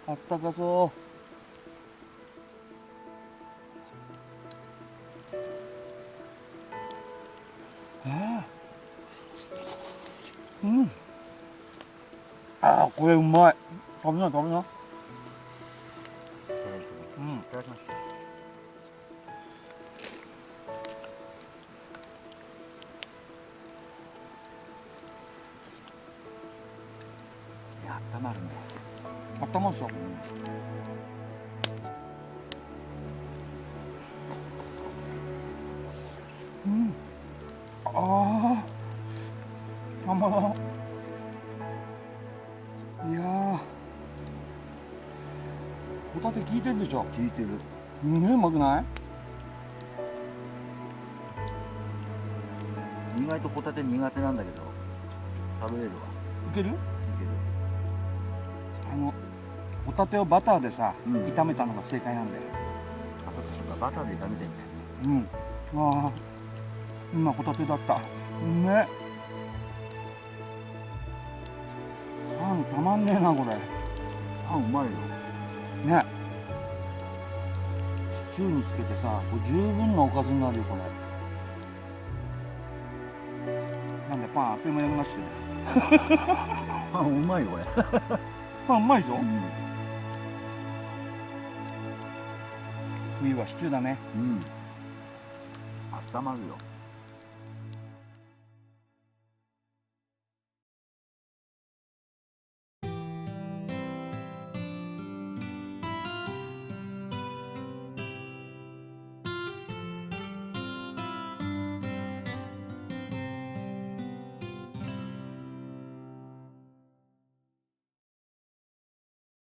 あったかそう。うん。ああ、これうまい。食べな食べな。いただきます。いや、温まるね。あったまるでしょ。うん。ああ。たまらん。いやー。ホタテ効いてるでしょ。効いてる。うまくない？意外とホタテ苦手なんだけど食べれるわ。いける？いける。ホタテをバターでさ、うん、炒めたのが正解なんだよ。あ、そっかそっか、バターで炒めてんだよね。ああ、今ホタテだった。うめえ。パンたまんねえなこれ。パンうまいよね。シチューにつけてさ、これ十分なおかずになるよこれ。なんでパンあっという間にやりましたよ。パンうまいよこれ。パンうまいでしょ。うん、冬はシチューだね。うん、温まるよ。